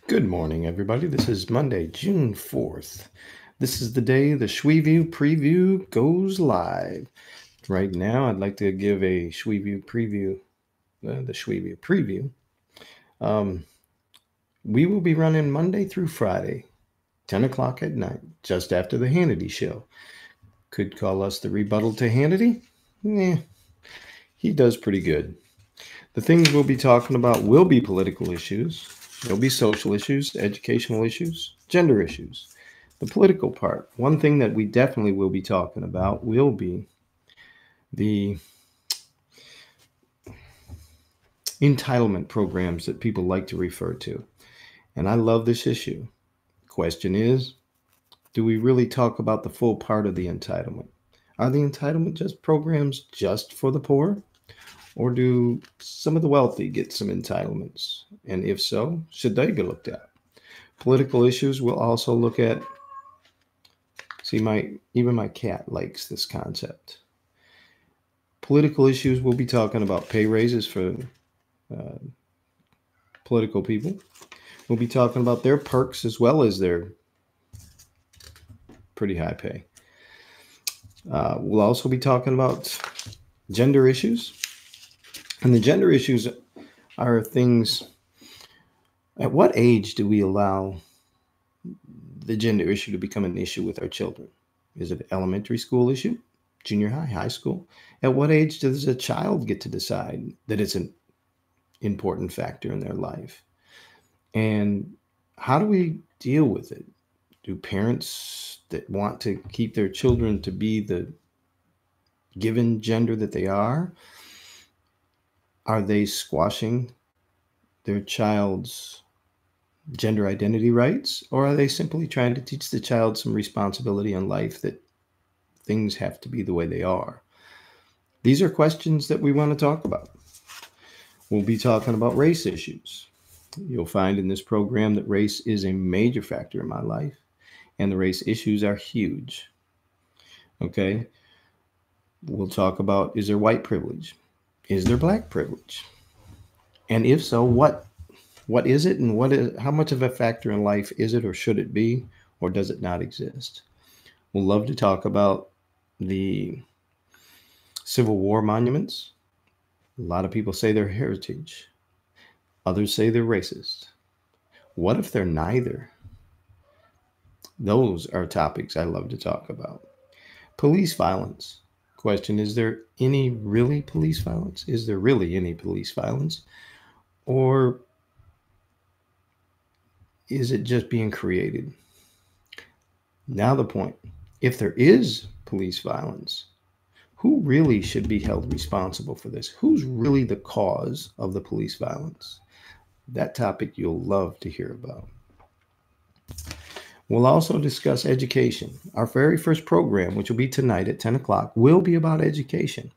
Good morning, everybody. This is Monday, June 4th. This is the day the Schwee preview goes live. Right now, I'd like to give a Schwee preview, the Schwee preview. We will be running Monday through Friday, 10 o'clock at night, just after the Hannity show. Could call us the rebuttal to Hannity? He does pretty good. The things we'll be talking about will be political issues, there'll be social issues, educational issues, gender issues. The political part, one thing that we definitely will be talking about will be the entitlement programs that people like to refer to. And I love this issue. Question is, do we really talk about the full part of the entitlement? Are the entitlement just programs just for the poor? Or do some of the wealthy get some entitlements? And if so, should they be looked at? Political issues we'll also look at. See, even my cat likes this concept. Political issues, we'll be talking about pay raises for political people. We'll be talking about their perks as well as their pretty high pay. We'll also be talking about gender issues. And the gender issues are things, at what age do we allow the gender issue to become an issue with our children? Is it an elementary school issue? Junior high, high school? At what age does a child get to decide that it's an important factor in their life? And how do we deal with it? Do parents that want to keep their children to be the given gender that they are they squashing their child's gender identity rights? Or are they simply trying to teach the child some responsibility in life that things have to be the way they are? These are questions that we want to talk about. We'll be talking about race issues. You'll find in this program that race is a major factor in my life, and the race issues are huge. Okay? We'll talk about, is there white privilege? Is there black privilege? And if so, what is it, and how much of a factor in life is it, or should it be, or does it not exist? We'll love to talk about the Civil War monuments. A lot of people say they're heritage. Others say they're racist. What if they're neither? Those are topics I love to talk about. Police violence. Question, is there any really police violence? Is there really any police violence? Or is it just being created? Now the point, if there is police violence, who really should be held responsible for this? Who's really the cause of the police violence? That topic you'll love to hear about. We'll also discuss education. Our very first program, which will be tonight at 10 o'clock, will be about education.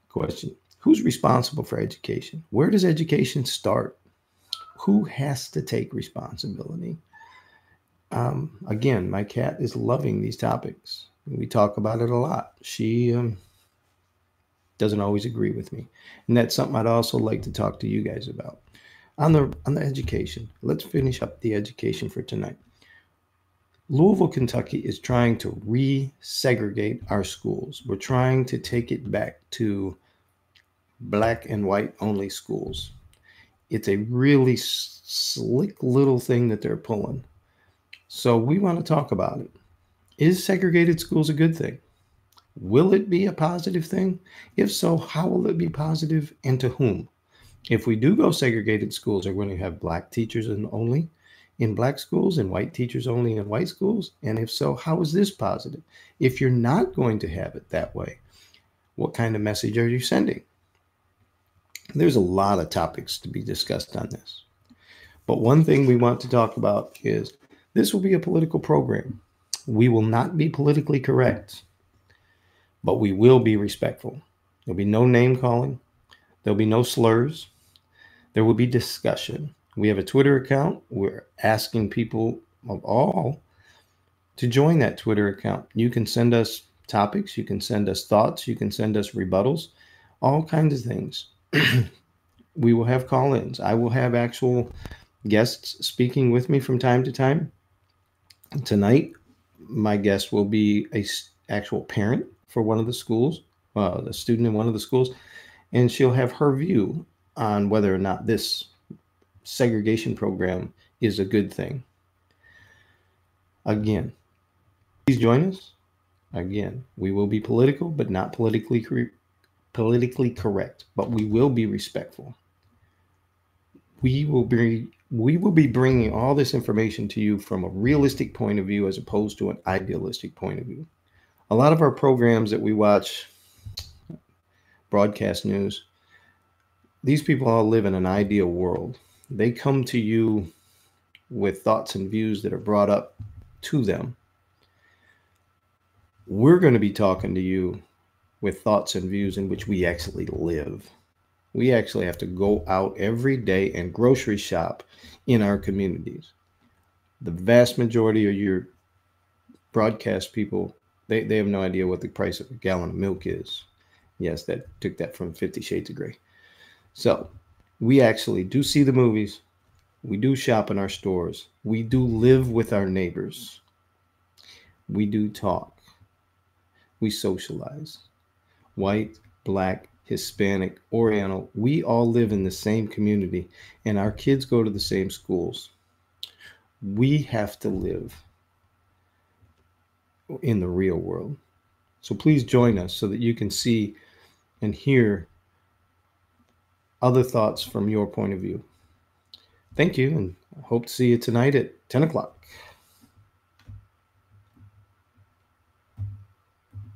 Question, who's responsible for education? Where does education start? Who has to take responsibility? Again, my cat is loving these topics. We talk about it a lot. She doesn't always agree with me. And that's something I'd also like to talk to you guys about. On the education, let's finish up the education for tonight. Louisville, Kentucky is trying to resegregate our schools. We're trying to take it back to black and white only schools. It's a really slick little thing that they're pulling. So we want to talk about it. Is segregated schools a good thing? Will it be a positive thing? If so, how will it be positive, and to whom? If we do go segregated schools, are we going to have black teachers only in black schools and white teachers only in white schools? And if so, how is this positive? If you're not going to have it that way, what kind of message are you sending? There's a lot of topics to be discussed on this. But one thing we want to talk about is this will be a political program. We will not be politically correct, but we will be respectful. There'll be no name calling. There'll be no slurs. There will be discussion. We have a Twitter account. We're asking people of all to join that Twitter account. You can send us topics. You can send us thoughts. You can send us rebuttals, all kinds of things. We will have call-ins. I will have actual guests speaking with me from time to time. Tonight, my guest will be a actual parent for one of the schools, a student in one of the schools, and she'll have her view on whether or not this segregation program is a good thing. Again, please join us. Again, we will be political, but not politically correct. But we will be respectful. We will be bringing all this information to you from a realistic point of view as opposed to an idealistic point of view. A lot of our programs that we watch, broadcast news, these people all live in an ideal world. They come to you with thoughts and views that are brought up to them. We're going to be talking to you with thoughts and views in which we actually live. We actually have to go out every day and grocery shop in our communities. The vast majority of your broadcast people, they have no idea what the price of a gallon of milk is. Yes, that took that from 50 Shades of Grey. So we actually do see the movies. We do shop in our stores. We do live with our neighbors. We do talk. We socialize. White, black, Hispanic, Oriental, we all live in the same community and our kids go to the same schools. We have to live in the real world. So please join us so that you can see and hear other thoughts from your point of view. Thank you, and I hope to see you tonight at 10 o'clock.